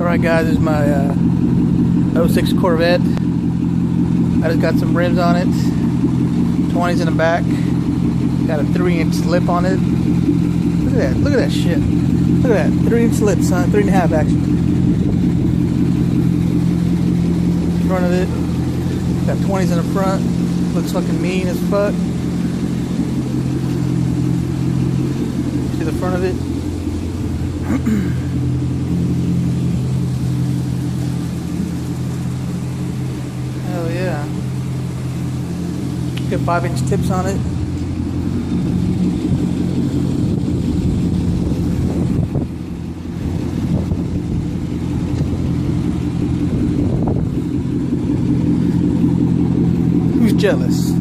Alright guys, this is my '06 Corvette. I just got some rims on it, 20s in the back, got a 3-inch slip on it. Look at that shit. Look at that, 3-inch slip, son, 3.5 actually. Front of it, got 20s in the front, looks fucking mean as fuck. See the front of it? Hell yeah. Got 5-inch tips on it. Who's jealous?